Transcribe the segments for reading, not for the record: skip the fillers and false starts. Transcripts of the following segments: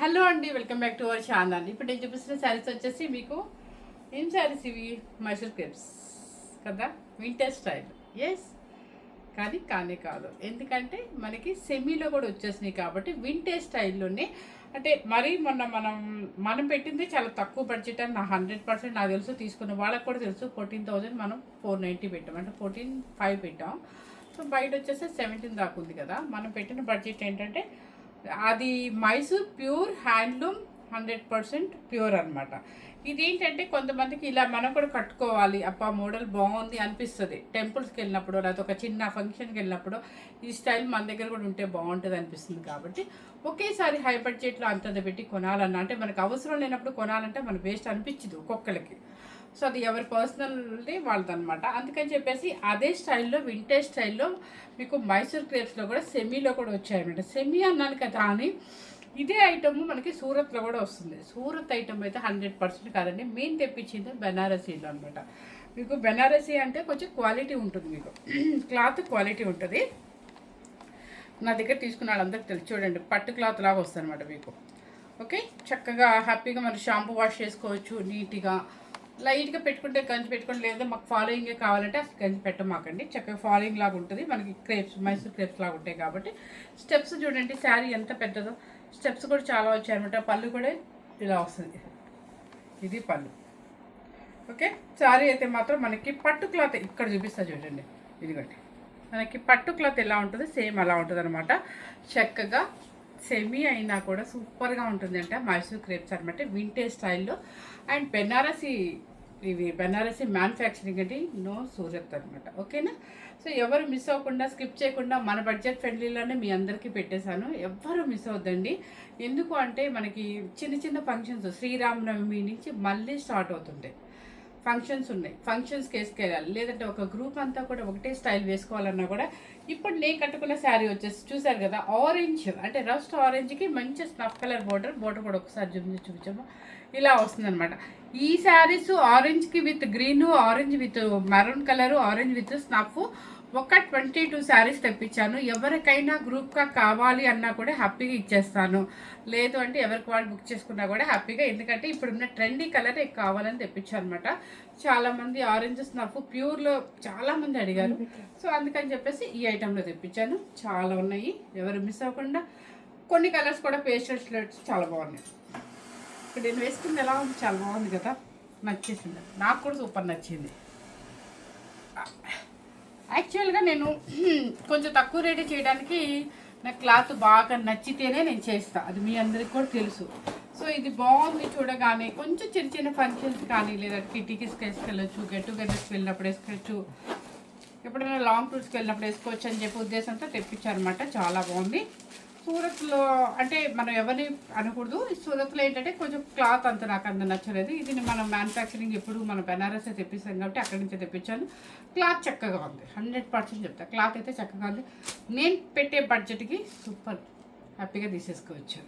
Hello అండి, welcome back to our channel. ఇప్పుడు నేను చూపిస్తున్న శారీస్ వచ్చేసి మీకు ఏం శారీస్ ఇవి? మైసూర్ క్రేప్స్ కదా, వింటర్ స్టైల్. ఎస్, కానీ కానే కాదు, ఎందుకంటే మనకి సెమీలో కూడా వచ్చేసినాయి కాబట్టి వింటేజ్ స్టైల్లోనే. అంటే మరీ మొన్న మనం పెట్టింది చాలా తక్కువ బడ్జెట్ అని నా 100% నాకు తెలుసు, తీసుకున్న వాళ్ళకి కూడా తెలుసు. 14,000 మనం 490 పెట్టాం, అంటే 14,500 పెట్టాం. సో బయట వచ్చేసి 17 దాకా ఉంది కదా. మనం పెట్టిన బడ్జెట్ ఏంటంటే అది మైసూర్ ప్యూర్ హ్యాండ్లూమ్ 100% ప్యూర్ అనమాట. ఇదేంటంటే కొంతమందికి ఇలా మనం కూడా కట్టుకోవాలి, అప్ప మోడల్ బాగుంది అనిపిస్తుంది. టెంపుల్స్కి వెళ్ళినప్పుడు లేకపోతే ఒక చిన్న ఫంక్షన్కి వెళ్ళినప్పుడు ఈ స్టైల్ మన దగ్గర కూడా ఉంటే బాగుంటుంది అనిపిస్తుంది. కాబట్టి ఒకేసారి హై బడ్జెట్లో అంతంత పెట్టి కొనాలన్నా, అంటే మనకు అవసరం లేనప్పుడు కొనాలంటే మన వేస్ట్ అనిపించదు ఒక్కొక్కరికి. సో అది ఎవరి పర్సనల్ది వాళ్ళదనమాట. అందుకని చెప్పేసి అదే స్టైల్లో వింటేజ్ స్టైల్లో మీకు మైసూర్ క్రేప్స్లో కూడా సెమీలో కూడా వచ్చాయన్నమాట. సెమీ అన్నాను కదా అని ఇదే ఐటమ్ మనకి సూరత్లో కూడా వస్తుంది. సూరత్ ఐటమ్ అయితే 100% కాదండి, మేము తెప్పించింది బెనారసీలో అనమాట. మీకు బెనారసీ అంటే కొంచెం క్వాలిటీ ఉంటుంది, మీకు క్లాత్ క్వాలిటీ ఉంటుంది. నా దగ్గర తీసుకున్న వాళ్ళందరికీ తెలుసు. చూడండి, పట్టు క్లాత్ లాగా వస్తుంది అనమాట మీకు. ఓకే, చక్కగా హ్యాపీగా మనం షాంపూ వాష్ చేసుకోవచ్చు. నీట్గా లైట్గా పెట్టుకుంటే గంజి పెట్టుకోండి, లేదా మాకు ఫాలోయింగే కావాలంటే అసలు గంజి పెట్టమాకండి. చక్కగా ఫాలోయింగ్ లాగా ఉంటుంది మనకి. క్రేప్స్ మైసూర్ క్రేప్స్ లాగా ఉంటాయి కాబట్టి. స్టెప్స్ చూడండి, శారీ ఎంత పెద్దదో, స్టెప్స్ కూడా చాలా వచ్చాయన్నమాట. పళ్ళు కూడా ఇలా వస్తుంది, ఇది పళ్ళు. ఓకే, శారీ అయితే మాత్రం మనకి పట్టు క్లాత్ ఇక్కడ చూపిస్తా చూడండి. ఇదిగోండి, మనకి పట్టు క్లాత్ ఎలా ఉంటుంది సేమ్ అలా ఉంటుంది అనమాట. చక్కగా సెమీ అయినా కూడా సూపర్గా ఉంటుంది అంటే మైసూర్ క్రేప్స్ అనమాట, వింటేజ్ స్టైల్లో. అండ్ బెనారసీ, ఇవి బెనారసీ మ్యానుఫ్యాక్చరింగ్ అండి, నో సూరత్ అనమాట. ఓకేనా? సో ఎవరు మిస్ అవ్వకుండా, స్కిప్ చేయకుండా మన బడ్జెట్ ఫ్రెండ్లీలోనే మీ అందరికీ పెట్టేశాను. ఎవ్వరు మిస్ అవ్వద్దండి. ఎందుకు అంటే మనకి చిన్న చిన్న ఫంక్షన్స్ శ్రీరామనవమి నుంచి మళ్ళీ స్టార్ట్ అవుతుంటాయి. ఫంక్షన్స్ ఉన్నాయి, ఫంక్షన్స్కి వేసుకెళ్ళాలి, లేదంటే ఒక గ్రూప్ అంతా కూడా ఒకటే స్టైల్ వేసుకోవాలన్నా కూడా. ఇప్పుడు నేను కట్టుకున్న శారీ వచ్చేసి చూసారు కదా, ఆరెంజ్ అంటే రస్ట్ ఆరెంజ్కి మంచి స్నఫ్ కలర్ బోర్డర్ కూడా ఒకసారి చూపించాము, ఇలా వస్తుందన్నమాట. ఈ శారీస్ ఆరెంజ్కి with green, orange with maroon colour, orange with snuff ఒక 22 శారీస్ తెప్పించాను. ఎవరికైనా గ్రూప్గా కావాలి అన్నా కూడా హ్యాపీగా ఇచ్చేస్తాను. లేదు అంటే ఎవరికి వాళ్ళు బుక్ చేసుకున్నా కూడా హ్యాపీగా, ఎందుకంటే ఇప్పుడున్న ట్రెండీ కలర్ కావాలని తెప్పించాను అనమాట. చాలామంది ఆరెంజ్ స్నఫ్ ప్యూర్లో చాలామంది అడిగారు. సో అందుకని చెప్పేసి ఈ ఐటెంలో తెప్పించాను. చాలా ఉన్నాయి, ఎవరు మిస్ అవ్వకుండా. కొన్ని కలర్స్ కూడా పేస్టల్ షేడ్స్ చాలా బాగున్నాయి. ఇక్కడ నేను వేసుకుంది ఎలా ఉంది, చాలా బాగుంది కదా, నచ్చేసింది. నాకు కూడా సూపర్ నచ్చింది. యాక్చువల్గా నేను కొంచెం తక్కువ రేటే చేయడానికి నా క్లాత్ బాగా నచ్చితేనే నేను చేస్తాను, అది మీ అందరికి కూడా తెలుసు. సో ఇది బాగుంది చూడగానే. కొంచెం చిన్న చిన్న ఫంక్షన్స్ కానీ, లేదా కిటీకి వేసుకెళ్ళచ్చు, గెట్ టుగెదర్స్కి వెళ్ళినప్పుడు వేసుకోవచ్చు, ఎప్పుడైనా లాంగ్ టూర్స్కి వెళ్ళినప్పుడు వేసుకోవచ్చు అని చెప్పి ఉద్దేశంతో తెప్పించారనమాట. చాలా బాగుంది. సూరత్లో అంటే మనం ఎవరిని అనకూడదు, సూరత్లో ఏంటంటే కొంచెం క్లాత్ అంత నాకు అంత నచ్చలేదు. ఇది మనం మ్యానుఫ్యాక్చరింగ్ ఎప్పుడు మనం బెనారసే తెప్పిస్తాం కాబట్టి అక్కడి నుంచే తెప్పించాను. క్లాత్ చక్కగా ఉంది, 100% చెప్తా, క్లాత్ అయితే చక్కగా ఉంది. నేను పెట్టే బడ్జెట్కి సూపర్, హ్యాపీగా తీసేసుకోవచ్చు,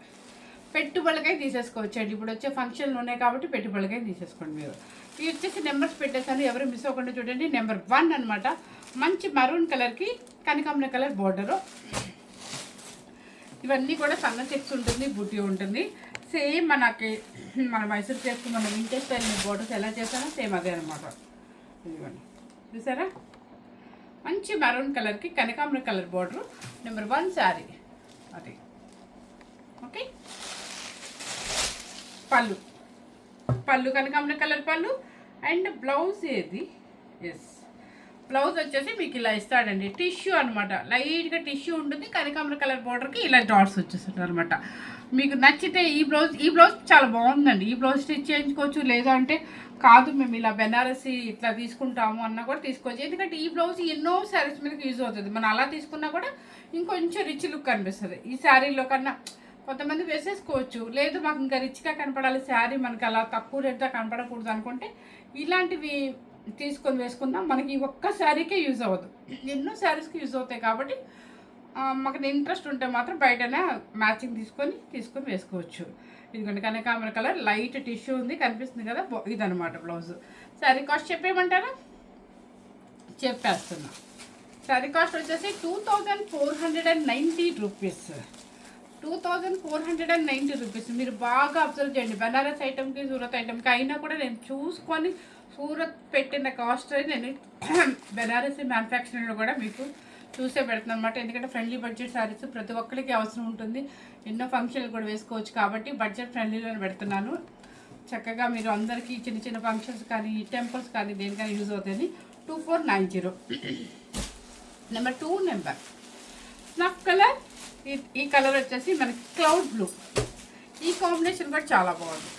పెట్టుబడికై తీసేసుకోవచ్చు అండి. ఇప్పుడు వచ్చే ఫంక్షన్లు ఉన్నాయి కాబట్టి పెట్టుబడికై తీసేసుకోండి మీరు. ఇవి వచ్చేసి నెంబర్స్ పెట్టేశాను, ఎవరు మిస్ అవ్వకుండా చూడండి. నెంబర్ 1 అనమాట, మంచి మరూన్ కలర్కి కనకాంబర కలర్ బోర్డరు. ఇవన్నీ కూడా సన్న చెక్స్ ఉంటుంది, బుట్టి ఉంటుంది. సేమ్ మనకి మన మైసూర్ క్రేప్స్ మన వింటేజ్ స్టైల్ బోర్డర్స్ ఎలా చేస్తానో సేమ్ అదే అనమాట. ఇదిగోండి, చూసారా, మంచి మెరూన్ కలర్కి కనకాంబర కలర్ బోర్డరు. నెంబర్ 1 శారీ అది. ఓకే, పళ్ళు కనకాంబర కలర్ పళ్ళు. అండ్ బ్లౌజ్ ఏది? ఎస్, బ్లౌజ్ వచ్చేసి మీకు ఇలా ఇస్తాడండి, టిష్యూ అనమాట, లైట్గా టిష్యూ ఉంటుంది. కనకాంబర కలర్ బోర్డర్కి ఇలా డాట్స్ వచ్చేస్తుంటారు అనమాట. మీకు నచ్చితే ఈ బ్లౌజ్ చాలా బాగుందండి. ఈ బ్లౌజ్ స్టిచ్ చేయించుకోవచ్చు, లేదా అంటే కాదు మేము ఇలా బెనారసీ ఇట్లా తీసుకుంటాము అన్నా కూడా తీసుకోవచ్చు. ఎందుకంటే ఈ బ్లౌజ్ ఎన్నో శారీస్ మీదకి యూజ్ అవుతుంది. మనం అలా తీసుకున్నా కూడా ఇంకొంచెం రిచ్ లుక్ కనిపిస్తుంది. ఈ శారీలో కన్నా కొంతమంది వేసేసుకోవచ్చు, లేదు మాకు ఇంకా రిచ్గా కనపడాలి శారీ, మనకి అలా తక్కువ రేట్గా కనపడకూడదు అనుకుంటే ఇలాంటివి తీసుకొని వేసుకుందాం. మనకి ఒక్క శారీకే యూజ్ అవ్వదు, ఎన్నో శారీస్కి యూజ్ అవుతాయి. కాబట్టి మాకు ఇంట్రెస్ట్ ఉంటే మాత్రం బయటనే మ్యాచింగ్ తీసుకొని వేసుకోవచ్చు. ఇదిగోండి, కనకాంబర కలర్ లైట్ టిష్యూ ఉంది, కనిపిస్తుంది కదా, ఇదనమాట బ్లౌజ్. శారీ కాస్ట్ చెప్పేయమంటారా? చెప్పేస్తున్నా. శారీ కాస్ట్ వచ్చేసి 2490 రూపీస్. 2490 రూపీస్. మీరు బాగా అబ్జర్వ్ చేయండి, బనారస్ ఐటమ్కి సూరత్ ఐటమ్కి అయినా కూడా నేను చూసుకొని సూరత్ పెట్టిన కాస్ట్ నేను బెనారసీ మ్యానుఫ్యాక్చరింగ్లో కూడా మీకు చూసే పెడుతున్నాను అనమాట. ఎందుకంటే ఫ్రెండ్లీ బడ్జెట్ శారీస్ ప్రతి ఒక్కరికి అవసరం ఉంటుంది, ఎన్నో ఫంక్షన్లు కూడా వేసుకోవచ్చు కాబట్టి బడ్జెట్ ఫ్రెండ్లీలో పెడుతున్నాను. చక్కగా మీరు అందరికీ చిన్న చిన్న ఫంక్షన్స్ కానీ టెంపుల్స్ కానీ దేనికైనా యూజ్ అవుతాయని 2490. Number 2 number snuff colour. ఈ కలర్ వచ్చేసి మనకి క్లౌడ్ బ్లూ. ఈ కాంబినేషన్ కూడా చాలా బాగుంది.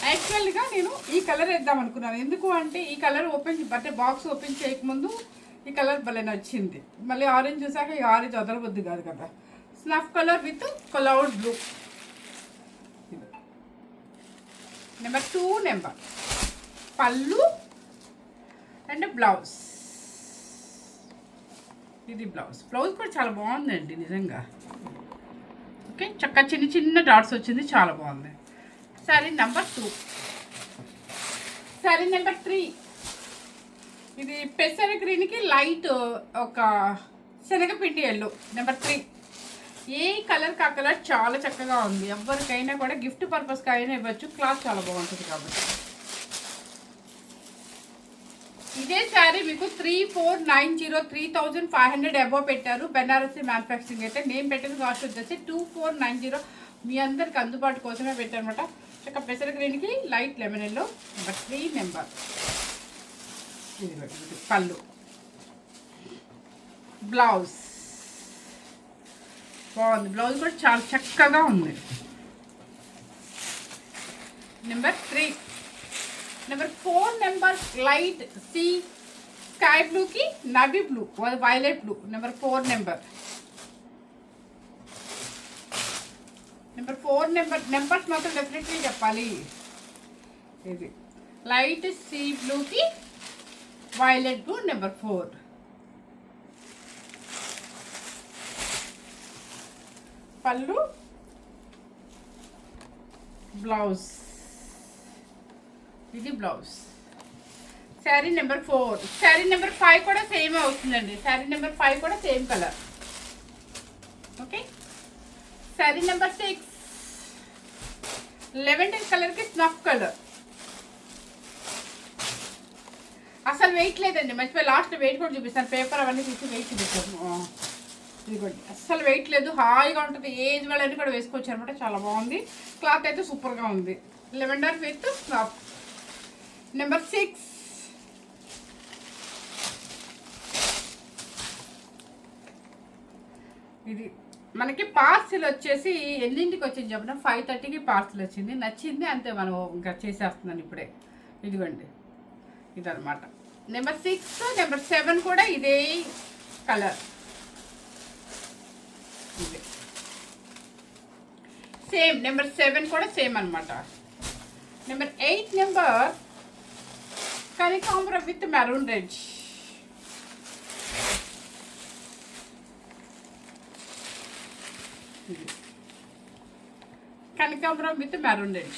యాక్చువల్గా నేను ఈ కలర్ వేద్దాం అనుకున్నాను. ఎందుకు అంటే ఈ కలర్ అంటే బాక్స్ ఓపెన్ చేయకముందు ఈ కలర్ భలే నచ్చింది. మళ్ళీ ఆరెంజ్ చూసాక ఈ ఆరెంజ్ వదలబుద్ది కాదు కదా. Snuff colour with cloud blue. Number 2 number పళ్ళు అండ్ బ్లౌజ్. ఇది బ్లౌజ్ కూడా చాలా బాగుందండి నిజంగా. ఓకే, చక్కగా చిన్న చిన్న డాట్స్ వచ్చింది, చాలా బాగుంది. శారీ నెంబర్ 2. శారీ నెంబర్ 3. ఇది పెసర గ్రీన్కి లైట్ ఒక శనగపిండి ఎల్లో. నెంబర్ 3. ఏ కలర్ కా కలర్ చాలా చక్కగా ఉంది. ఎవరికైనా కూడా గిఫ్ట్ పర్పస్కి అయినా ఇవ్వచ్చు, క్లాత్ చాలా బాగుంటుంది కాబట్టి. ఇదే శారీ మీకు 3490, 3500 అబోవ్ పెట్టారు. బెనారసీ మ్యానుఫ్యాక్చరింగ్ అయితే నేను పెట్టిన కాస్ట్ వచ్చేసి 2490. మీ అందరికి అందుబాటు కోసమే పెట్టారనమాట. చక్క పెసర గ్రీన్కి light lemon yellow. Number 3 number. ఇది పళ్ళు బ్లౌజ్ బాగుంది. బ్లౌజ్ కూడా చాలా చక్కగా ఉంది. Number 3. Number 4 number light sea sky బ్లూకి navy blue, violet blue. Number 4 number. Number 4 numbers మాత్రం డెఫినెట్లీ చెప్పాలి. ఇది లైట్ సీ బ్లూకి వైలెట్ బ్లూ. నెంబర్ 4. పళ్ళు బ్లౌజ్. ఇది blouse. Sari number 4. Sari number 5 కూడా సేమ్ అవుతుందండి. శారీ నెంబర్ 5 కూడా same colour. Okay, sari number 6 lavender కలర్కి స్నఫ్ కలర్. అసలు వెయిట్ లేదండి, మర్చిపోయి లాస్ట్ వెయిట్ కూడా చూపిస్తాను. పేపర్ అవన్నీ తీసి వెయిట్ చూపిస్తాను. ఇదిగోండి, అస్సలు వెయిట్ లేదు, హాయిగా ఉంటుంది. ఏజ్ వాళ్ళని కూడా వేసుకోవచ్చు అనమాట. చాలా బాగుంది. క్లాత్ అయితే సూపర్గా ఉంది. Lavender with snuff. నెంబర్ 6. ఇది మనకి పార్సిల్ వచ్చేసి ఎన్నింటికి వచ్చింది చెప్పిన 5:30కి పార్సిల్ వచ్చింది. నచ్చింది అంతే, మనం ఇంకా చేసేస్తున్నాను ఇప్పుడే. ఇదిగోండి ఇదనమాట. నెంబర్ 6. నెంబర్ 7 కూడా ఇదే కలర్. ఇదే సేమ్. నెంబర్ 7 కూడా సేమ్ అనమాట. నెంబర్ 8 నెంబర్ కనకాంబరం విత్ మెరూన్ రెడ్. కనకాంబరం విత్ మెరూన్ రెడ్.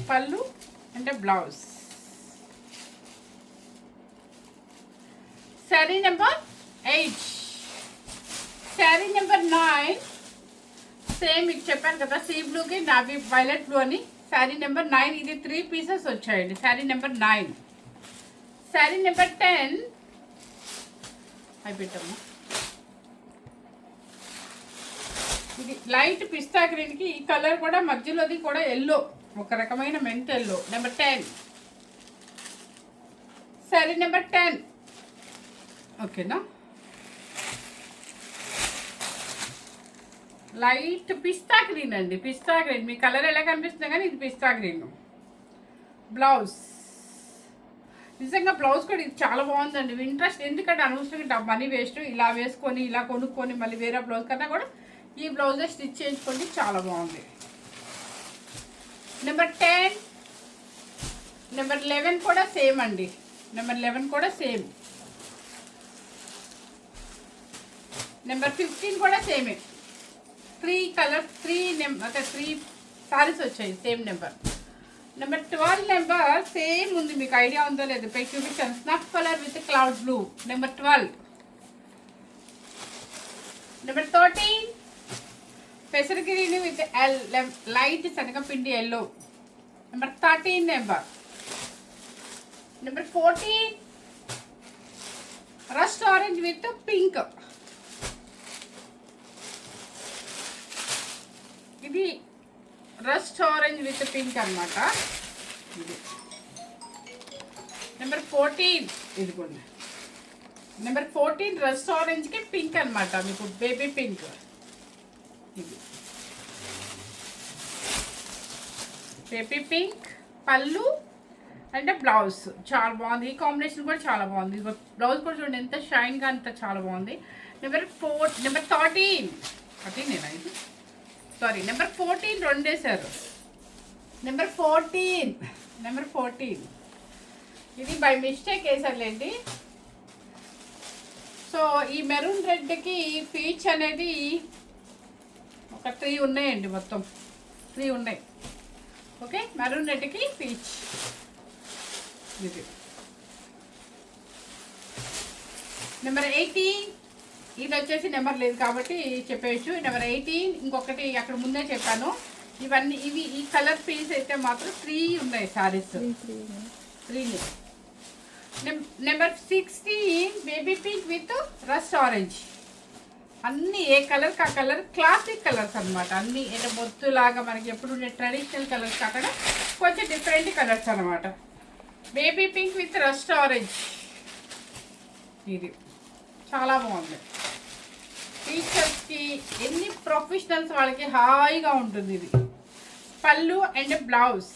పళ్ళు అంటే blouse. Sari number 8. Sari number 9 same మీకు చెప్పాను కదా, సీ బ్లూకి నావీ వైలెట్ బ్లూ అని. శారీ నెంబర్ 9. ఇది 3 పీసెస్ వచ్చాయండి. శారీ నెంబర్ 9. శారీ నెంబర్ 10 అయిపోయాము. ఇది లైట్ పిస్తా గ్రీన్కి ఈ కలర్ కూడా మధ్యలోది కూడా ఎల్లో, ఒక రకమైన mint yellow. Number 10. Sari number 10. ఓకేనా. లైట్ పిస్తా గ్రీన్ అండి. పిస్తా గ్రీన్ మీ కలర్ ఎలా కనిపిస్తుంది కానీ ఇది పిస్తా గ్రీన్. బ్లౌజ్ నిజంగా బ్లౌజ్ కూడా ఇది చాలా బాగుందండి. ఇంట్రెస్ట్ ఎందుకంటే అనవసరంగా మనీ వేస్ట్. ఇలా వేసుకొని ఇలా కొనుక్కొని మళ్ళీ వేరే బ్లౌజ్ కన్నా కూడా ఈ బ్లౌజే స్టిచ్ చేయించుకోండి, చాలా బాగుంది. నెంబర్ 10. నెంబర్ 11 కూడా సేమ్ అండి. నెంబర్ 11 కూడా సేమ్. నెంబర్ 15 కూడా సేమే. 3 కలర్స్ 3 సారీస్ వచ్చాయి same number. Number 12 number same ఉంది. మీకు ఐడియా ఉందో లేదో పై చూపించాను. Snuff colour with cloud blue. Number 12 number 13 పెసర గ్రీన్ విత్ లైట్ శనగపిండి yellow. Number 13 number 14 rust orange with pink. ఇది రస్ట్ ఆరెంజ్ విత్ పింక్ అనమాట. ఇది నెంబర్ 14 ఇదిగోండి. నెంబర్ 14 రస్ట్ ఆరెంజ్కి పింక్ అనమాట, మీకు బేబీ పింక్. ఇది బేబీ పింక్ పళ్ళు అండ్ బ్లౌజ్ చాలా బాగుంది. ఈ కాంబినేషన్ కూడా చాలా బాగుంది. బ్లౌజ్ కూడా చూడండి ఎంత షైన్గా, అంత చాలా బాగుంది. నెంబర్ 13 నేనా ఇది సారీ నెంబర్ 14 రెండేశారు. నెంబర్ 14 ఇది బై మిస్టేక్ వేసారులేండి. సో ఈ మెరూన్ రెడ్కి పీచ్ అనేది ఒక 3 ఉన్నాయండి, మొత్తం 3 ఉన్నాయి. ఓకే, మెరూన్ రెడ్కి పీచ్. ఇది నెంబర్ 18 ఇది వచ్చేసి నెంబర్ లేదు కాబట్టి చెప్పేయచ్చు. నెంబర్ 18 ఇంకొకటి అక్కడ ముందే చెప్పాను. ఇవన్నీ ఈ కలర్ పీస్ అయితే మాత్రం 3 ఉన్నాయి saris. 3 number 16 baby pink with rust orange. అన్నీ ఏ కలర్ ఆ కలర్ క్లాసిక్ కలర్స్ అనమాట. అన్నీ అంటే బొత్తులాగా మనకి ఎప్పుడు ఉండే ట్రెడిషనల్ కలర్స్ కాకుండా కొంచెం డిఫరెంట్ కలర్స్ అనమాట. Baby pink with rust orange. ఇది చాలా బాగుంది. టీచర్స్కి ఎన్ని ప్రొఫెషనల్స్ వాళ్ళకి హాయిగా ఉంటుంది. ఇది పళ్ళు and blouse.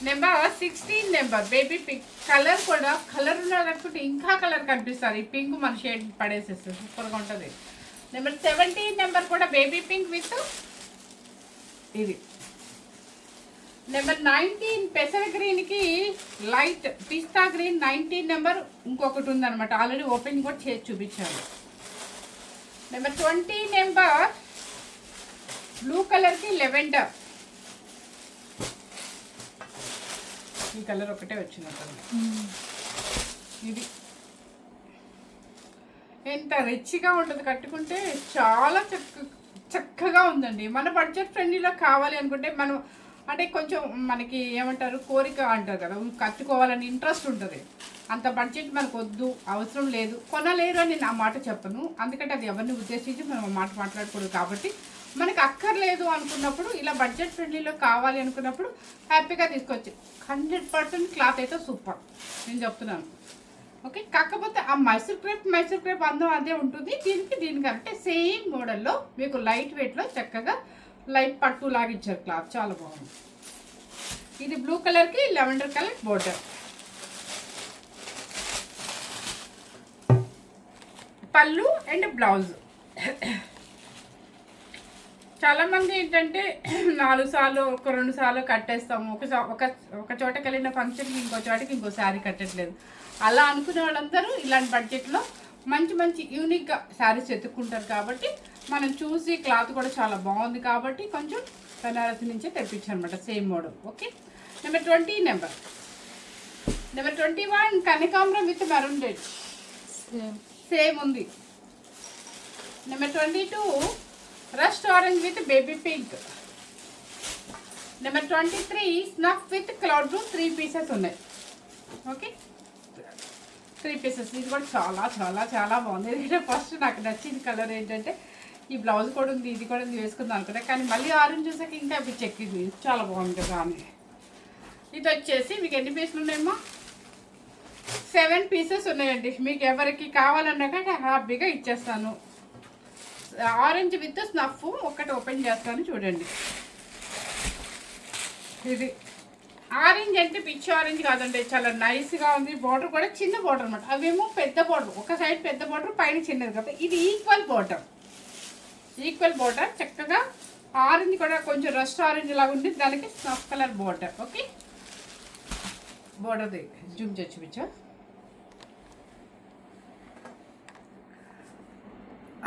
Number 16 number baby pink. Colour కూడా కలర్ ఉన్నదనుకుంటే ఇంకా కలర్ కనిపిస్తుంది. ఈ పింక్ మన షేడ్ పడేసేస్తుంది, సూపర్గా ఉంటుంది. నెంబర్ 17 నెంబర్ కూడా బేబీ పింక్ విత్ ఇది. నెంబర్ 19 పెసర గ్రీన్కి లైట్ పిస్తా గ్రీన్. 19 నెంబర్ ఇంకొకటి ఉందన్నమాట, ఆల్రెడీ ఓపెన్ కూడా చేసి చూపించాను. నెంబర్ 20 నెంబర్ బ్లూ కలర్కి లెవెండర్. ఈ కలర్ ఒకటే వచ్చినట్టు. ఇది ఎంత రిచ్గా ఉంటుంది, కట్టుకుంటే చాలా చక్కగా ఉందండి. మన బడ్జెట్ ఫ్రెండ్లీలో కావాలి అనుకుంటే మనం అంటే కొంచెం మనకి ఏమంటారు కోరిక అంటారు కదా, కట్టుకోవాలని ఇంట్రెస్ట్ ఉంటుంది. అంత బడ్జెట్ మనకు వద్దు, అవసరం లేదు, కొనలేరు అని నేను ఆ మాట చెప్పను. అందుకంటే అది ఎవరిని ఉద్దేశించి మనం మాట మాట్లాడకూడదు. కాబట్టి మనకు అక్కర్లేదు అనుకున్నప్పుడు, ఇలా బడ్జెట్ ఫ్రెండ్లీలో కావాలి అనుకున్నప్పుడు హ్యాపీగా తీసుకొచ్చి 100% క్లాత్ అయితే సూపర్ నేను చెప్తున్నాను. ఓకే, కాకపోతే ఆ మైసూర్ క్రేప్ అందం అదే ఉంటుంది. దీనికి అంటే సేమ్ మోడల్లో మీకు లైట్ వెయిట్లో చక్కగా లైట్ పట్టు లాగా ఇచ్చారు. క్లాత్ చాలా బాగుంది. ఇది బ్లూ కలర్కి లెవెండర్ కలర్ బోర్డర్. పళ్ళు అండ్ బ్లౌజ్. చాలామంది ఏంటంటే 4 సార్లు 2 సార్లు కట్టేస్తాము. ఒక చోటకి వెళ్ళిన ఫంక్షన్కి ఇంకో చోటకి ఇంకో శారీ కట్టట్లేదు. అలా అనుకునే వాళ్ళందరూ ఇలాంటి బడ్జెట్లో మంచి యూనిక్గా శారీస్ ఎత్తుక్కుంటారు. కాబట్టి మనం చూసి క్లాత్ కూడా చాలా బాగుంది కాబట్టి కొంచెం బనారసి నుంచే తెప్పించారనమాట, same model. Okay, number 20 number 21 కనకాంబరం విత్ మెరూన్ రెడ్ సేమ్ ఉంది. Number 22 rust orange with baby pink. Number 23 snuff with cloud blue. 3 pieces ఉన్నాయి. Okay, 3 pieces. ఇది కూడా చాలా బాగుంది. ఎందుకంటే ఫస్ట్ నాకు నచ్చిన కలర్ ఏంటంటే ఈ బ్లౌజ్ కూడా ఉంది, ఇది కూడా ఉంది వేసుకుందాం అనుకున్నా. కానీ మళ్ళీ ఆరెంజ్ చూసాక ఇంకా పిచ్చెక్కింది. చాలా బాగుంది కదా అని. ఇది వచ్చేసి మీకు ఎన్ని పీసులు ఉన్నాయమ్మా? 7 పీసెస్ ఉన్నాయండి. మీకు ఎవరికి కావాలన్నా కానీ హ్యాపీగా ఇచ్చేస్తాను. ఆరెంజ్ విత్ స్నఫ్ ఒకటి ఓపెన్ చేస్తాను చూడండి. ఇది ఆరెంజ్ అంటే పిచ్చి ఆరెంజ్ కాదండి, చాలా నైస్గా ఉంది. బార్డర్ కూడా చిన్న బార్డర్ అనమాట. అవేమో పెద్ద బార్డర్, ఒక సైడ్ పెద్ద బార్డర్, పైన చిన్నది కదా. ఇది ఈక్వల్ బార్డర్ చక్కగా. ఆరెంజ్ కూడా కొంచెం రస్ట్ ఆరెంజ్ లాగా ఉంది, దానికి snuff colour border. Okay, border Zoom చేసి చూపించా.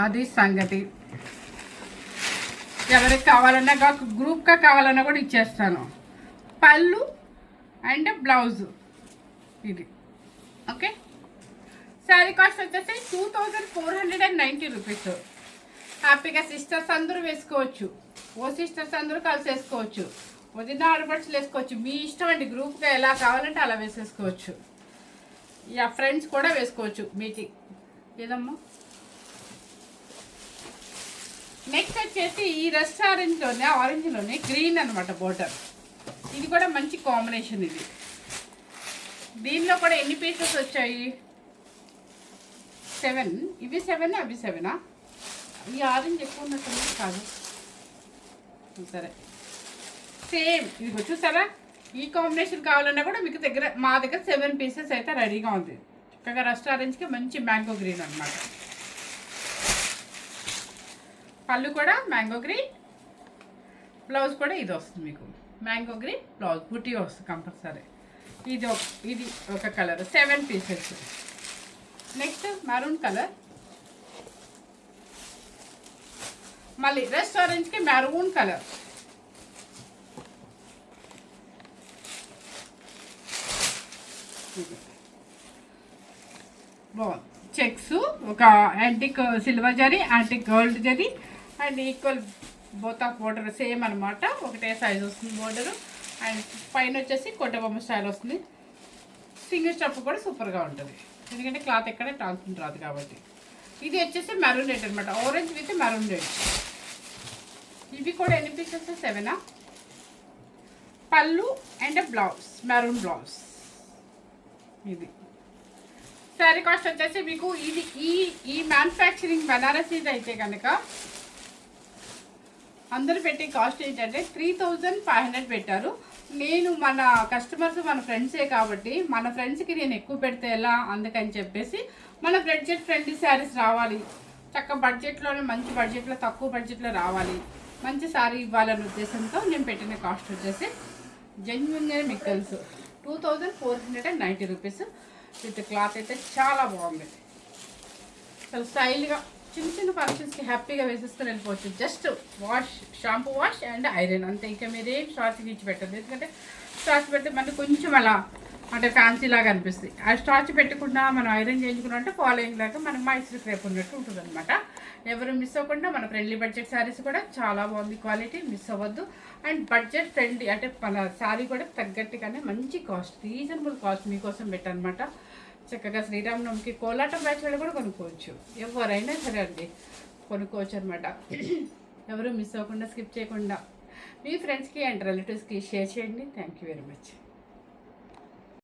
అది సంగతి. ఎవరికి కావాలన్నా గ్రూప్గా కావాలన్నా కూడా ఇచ్చేస్తాను. పళ్ళు అండ్ బ్లౌజ్ ఇది. ఓకే, శారీ శారీ కాస్ట్ వచ్చేసి 2490 రూపీస్. హ్యాపీగా సిస్టర్స్ అందరూ వేసుకోవచ్చు. ఓ సిస్టర్స్ అందరూ కలిసి వేసుకోవచ్చు. వదిన ఆడపడుచులు వేసుకోవచ్చు. మీ ఇష్టం అండి. గ్రూప్గా ఎలా కావాలంటే అలా వేసేసుకోవచ్చు. యా ఫ్రెండ్స్ కూడా వేసుకోవచ్చు మీటింగ్ ఏదమ్మా. నెక్స్ట్ వచ్చేసి ఈ రెస్ట్ ఆరెంజ్లోనే గ్రీన్ అనమాట బోర్డర్. ఇది కూడా మంచి కాంబినేషన్. ఇది దీనిలో కూడా ఎన్ని పీసెస్ వచ్చాయి? 7. ఇవి 7, అవి 7. ఈ ఆరెంజ్ ఎక్కువ ఉన్నట్టు కాదు. సరే సేమ్ ఇది చూసారా? ఈ కాంబినేషన్ కావాలన్నా కూడా మీకు మా దగ్గర 7 పీసెస్ అయితే రెడీగా ఉంది. చక్కగా రెస్ట్ ఆరెంజ్కి మంచి మ్యాంగో గ్రీన్ అనమాట. పళ్ళు కూడా మ్యాంగో గ్రీన్, బ్లౌజ్ కూడా ఇది వస్తుంది మీకు మ్యాంగో గ్రీన్ బ్లౌజ్. బుట్టి వస్తుంది కంపల్సరీ. ఇది ఒక colour. 7 pieces. Next maroon colour. మళ్ళీ రెస్ట్ ఆరెంజ్కి మెరూన్ కలర్. బాగుంది. చెక్స్ ఒక antique silver zari, antique gold zari and equal both of border same అనమాట. ఒకటే సైజ్ వస్తుంది బోర్డరు. అండ్ పైన వచ్చేసి కొట్టబొమ్మ స్టైల్ వస్తుంది. సింగిల్ స్టెప్ కూడా సూపర్గా ఉంటుంది, ఎందుకంటే క్లాత్ ఎక్కడ ట్రాన్స్పరెంట్ రాదు కాబట్టి. ఇది వచ్చేసి మెరూన్ రెడ్ అనమాట. Orange with maroon red. ఇవి కూడా ఎన్ని పీసెస్? 7. పళ్ళు అండ్ బ్లౌజ్ మెరూన్ బ్లౌజ్. ఇది శారీ కాస్ట్ వచ్చేసి మీకు ఇది ఈ మ్యానుఫ్యాక్చరింగ్ బనారసీస్ అయితే కనుక అందరూ పెట్టే కాస్ట్ ఏంటంటే 3500 పెట్టారు. నేను మన కస్టమర్స్ మన ఫ్రెండ్సే కాబట్టి మన ఫ్రెండ్స్కి నేను ఎక్కువ పెడితే ఎలా, అందుకని చెప్పేసి మన బడ్జెట్ ఫ్రెండ్లీ శారీస్ రావాలి, చక్క బడ్జెట్లోనే మంచి బడ్జెట్లో తక్కువ బడ్జెట్లో రావాలి, మంచి శారీ ఇవ్వాలనే ఉద్దేశంతో నేను పెట్టిన కాస్ట్ వచ్చేసి జెన్యున్గా మీకు తెలుసు 2490 రూపీస్. విత్ క్లాత్ అయితే చాలా బాగుంది. చాలా స్టైల్గా చిన్న చిన్న ఫంక్షన్స్కి హ్యాపీగా వేసేసుకొని వెళ్ళిపోవచ్చు. Just wash, shampoo wash and iron అంతే. ఇంకా మీరేం స్టార్చ్ తీసి పెట్టదు, ఎందుకంటే స్టార్చ్ పెడితే మనకి కొంచెం అలా అంటే ఫ్యాన్సీ లాగా అనిపిస్తుంది. ఆ స్టార్చ్ పెట్టకుండా మనం ఐరన్ చేయించుకున్నాం అంటే ఫాలోయింగ్ లాగా మనకి మైసూర్ క్రేప్ ఉన్నట్టు ఉంటుంది అనమాట. ఎవరు మిస్ అవ్వకుండా మన ఫ్రెండ్లీ బడ్జెట్ శారీస్ కూడా చాలా బాగుంది క్వాలిటీ, మిస్ అవ్వద్దు. అండ్ బడ్జెట్ ఫ్రెండ్లీ అంటే మన శారీ కూడా తగ్గట్టుగానే మంచి కాస్ట్, రీజనబుల్ కాస్ట్ మీకోసం పెట్టనమాట. చక్కగా శ్రీరామనవమికి కోలాటం బ్యాచ్లో కూడా కొనుక్కోవచ్చు. ఎవరైనా సరే అండి కొనుక్కోవచ్చు అనమాట. ఎవరు మిస్ అవ్వకుండా, స్కిప్ చేయకుండా మీ ఫ్రెండ్స్కి అండ్ రిలేటివ్స్కి షేర్ చేయండి. Thank you very much.